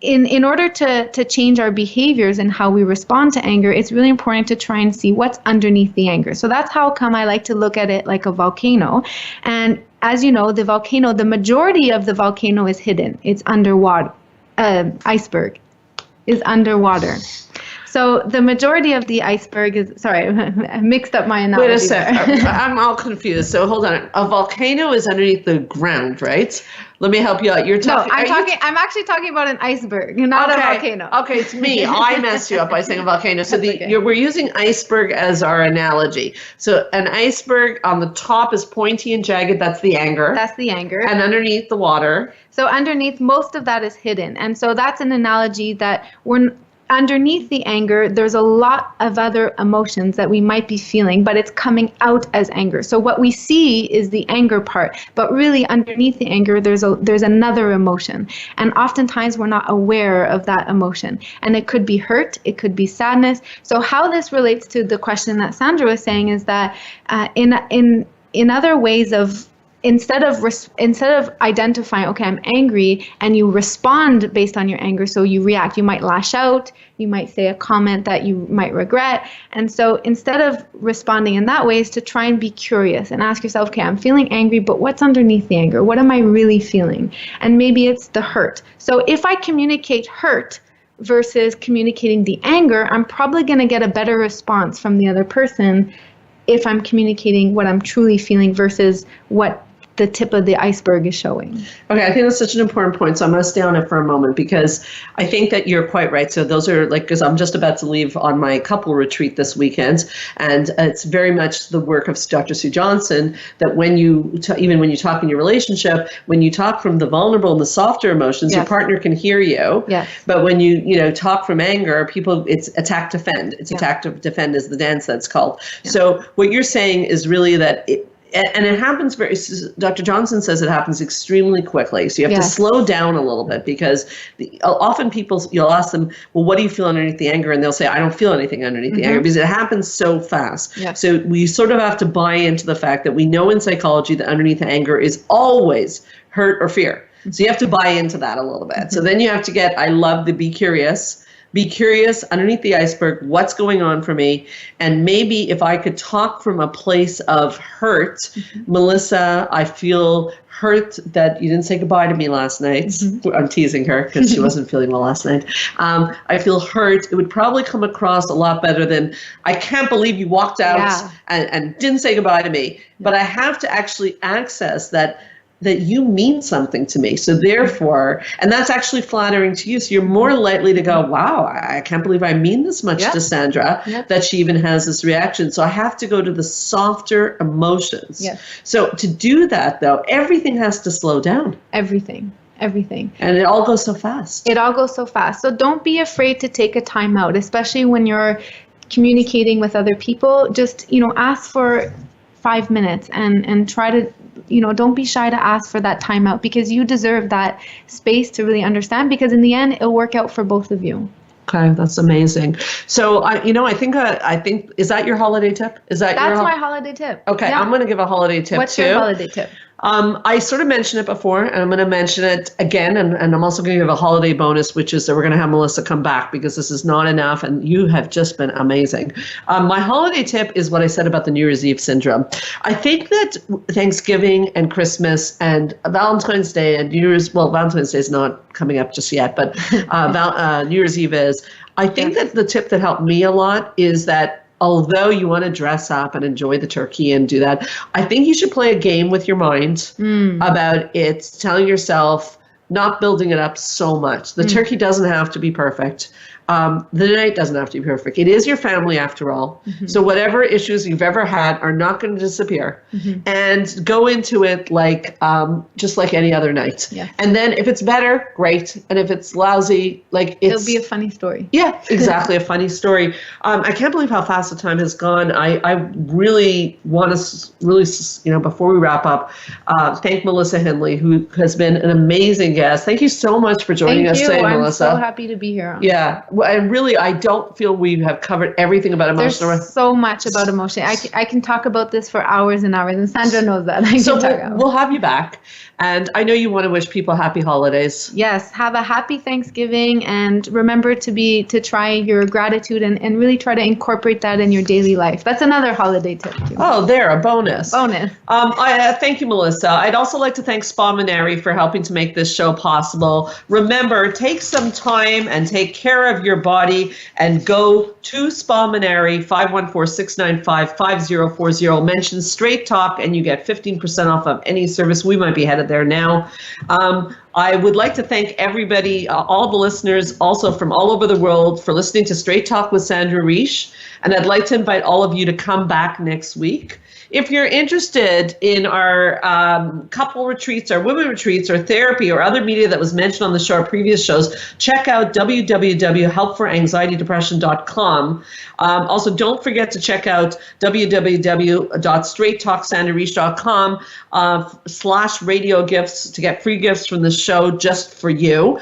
in order to change our behaviors and how we respond to anger, it's really important to try and see what's underneath the anger. So that's how come I like to look at it like a volcano. And as you know, the majority of the volcano is hidden. It's underwater. Iceberg is underwater. So So the majority of the iceberg is, sorry, I mixed up my analogy. Wait a sec. I'm all confused. So hold on. A volcano is underneath the ground, right? Let me help you out. You're talking. I'm actually talking about an iceberg, not a volcano. Okay, it's me. I messed you up by saying a volcano. So we're using iceberg as our analogy. So an iceberg on the top is pointy and jagged. That's the anger. That's the anger. And underneath the water. So underneath, most of that is hidden. And so that's an analogy that underneath the anger, there's a lot of other emotions that we might be feeling, but it's coming out as anger. So what we see is the anger part, but really underneath the anger, there's another emotion. And oftentimes we're not aware of that emotion. And it could be hurt, it could be sadness. So how this relates to the question that Sandra was saying is that in other ways of instead of identifying, okay, I'm angry, and you respond based on your anger, so you react. You might lash out, you might say a comment that you might regret. And so instead of responding in that way is to try and be curious and ask yourself, okay, I'm feeling angry, but what's underneath the anger? What am I really feeling? And maybe it's the hurt. So if I communicate hurt versus communicating the anger, I'm probably going to get a better response from the other person if I'm communicating what I'm truly feeling versus what the tip of the iceberg is showing. Okay, I think that's such an important point. So I'm going to stay on it for a moment because I think that you're quite right. So those are because I'm just about to leave on my couple retreat this weekend. And it's very much the work of Dr. Sue Johnson that when you, even when you talk in your relationship, when you talk from the vulnerable and the softer emotions, your partner can hear you. Yes. But when you talk from anger, it's attack, defend. It's attack, defend is the dance that's called. Yeah. So what you're saying is really that it happens Dr. Johnson says it happens extremely quickly. So you have to slow down a little bit because often you'll ask them, well, what do you feel underneath the anger? And they'll say, I don't feel anything underneath the anger because it happens so fast. Yeah. So we sort of have to buy into the fact that we know in psychology that underneath the anger is always hurt or fear. So you have to buy into that a little bit. So then you have to I love the be curious. Be curious underneath the iceberg, what's going on for me? And maybe if I could talk from a place of hurt, Melissa, I feel hurt that you didn't say goodbye to me last night. I'm teasing her because she wasn't feeling well last night. I feel hurt. It would probably come across a lot better than, I can't believe you walked out and didn't say goodbye to me. But I have to actually access that you mean something to me. So therefore, and that's actually flattering to you. So you're more likely to go, wow, I can't believe I mean this much to Sandra, that she even has this reaction. So I have to go to the softer emotions. Yes. So to do that, though, everything has to slow down. Everything. And it all goes so fast. So don't be afraid to take a time out, especially when you're communicating with other people. Just, ask for 5 minutes and try to, don't be shy to ask for that time out because you deserve that space to really understand because in the end, it'll work out for both of you. Okay, that's amazing. So, I think, is that your holiday tip? That's my holiday tip. Okay, I'm going to give a holiday tip too. What's your holiday tip? I sort of mentioned it before, and I'm going to mention it again, and I'm also going to give a holiday bonus, which is that we're going to have Melissa come back because this is not enough, and you have just been amazing. My holiday tip is what I said about the New Year's Eve syndrome. I think that Thanksgiving and Christmas and Valentine's Day and New Year's, well, Valentine's Day is not coming up just yet, but New Year's Eve is. I think that the tip that helped me a lot is that although you want to dress up and enjoy the turkey and do that, I think you should play a game with your mind about it, telling yourself, not building it up so much. The turkey doesn't have to be perfect. The night doesn't have to be perfect. It is your family after all. So whatever issues you've ever had are not going to disappear. And go into it like just like any other night. Yeah. And then if it's better, great. And if it's lousy, it'll be a funny story. Yeah, exactly. A funny story. I can't believe how fast the time has gone. I really want to, before we wrap up, thank Melissa Hendley, who has been an amazing guest. Thank you so much for joining us today, Melissa. I'm so happy to be here. Yeah. And really, I don't feel we have covered everything about emotional. There's so much about emotion. I can talk about this for hours and hours, and Sandra knows that. We'll have you back. And I know you want to wish people happy holidays. Yes, have a happy Thanksgiving, and remember to try your gratitude and really try to incorporate that in your daily life. That's another holiday tip too. Oh, a bonus. I thank you, Melissa. I'd also like to thank Spa Maneri for helping to make this show possible. Remember, take some time and take care of your body, and go to Spa Maneri, 514-695-5040. Mention Straight Talk and you get 15% off of any service. We might be headed there now. I would like to thank everybody, all the listeners, also from all over the world, for listening to Straight Talk with Sandra Reich. And I'd like to invite all of you to come back next week. If you're interested in our couple retreats, our women retreats, or therapy, or other media that was mentioned on the show, our previous shows, check out www.helpforanxietydepression.com. Also, don't forget to check out www.straighttalksandrareich.com /radio gifts to get free gifts from the show just for you.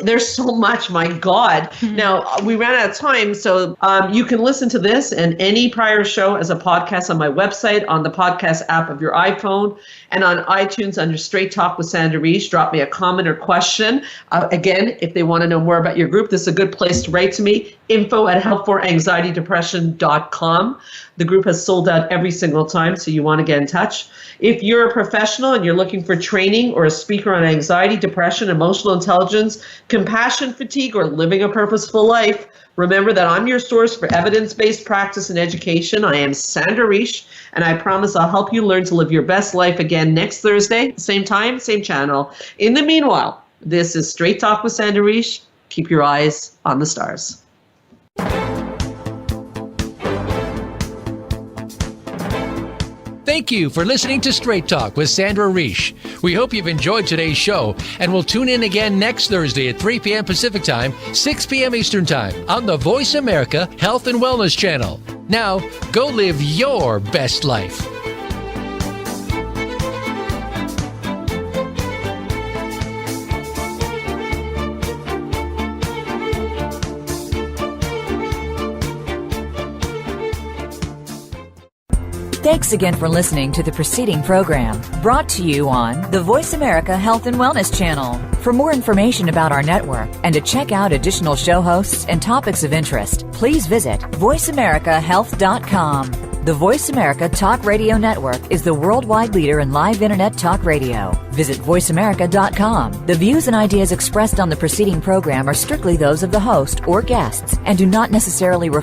There's so much, my God. Now, we ran out of time, so you can listen to this and any prior show as a podcast on my website, on the podcast app of your iPhone, and on iTunes under Straight Talk with Sandra Reich. Drop me a comment or question. Again, if they want to know more about your group, this is a good place to write to me, info@helpforanxietydepression.com. The group has sold out every single time, so you want to get in touch. If you're a professional and you're looking for training or a speaker on anxiety, depression, emotional intelligence, compassion fatigue, or living a purposeful life, remember that I'm your source for evidence-based practice and education. I am Sandra Reich, and I promise I'll help you learn to live your best life again next Thursday, same time, same channel. In the meanwhile, this is Straight Talk with Sandra Reich. Keep your eyes on the stars. Thank you for listening to Straight Talk with Sandra Reich. We hope you've enjoyed today's show, and we'll tune in again next Thursday at 3 p.m. Pacific Time, 6 p.m. Eastern Time on the Voice America Health and Wellness Channel. Now, go live your best life. Thanks again for listening to the preceding program, brought to you on the Voice America Health and Wellness Channel. For more information about our network and to check out additional show hosts and topics of interest, please visit voiceamericahealth.com. The Voice America Talk Radio Network is the worldwide leader in live Internet talk radio. Visit voiceamerica.com. The views and ideas expressed on the preceding program are strictly those of the host or guests and do not necessarily reflect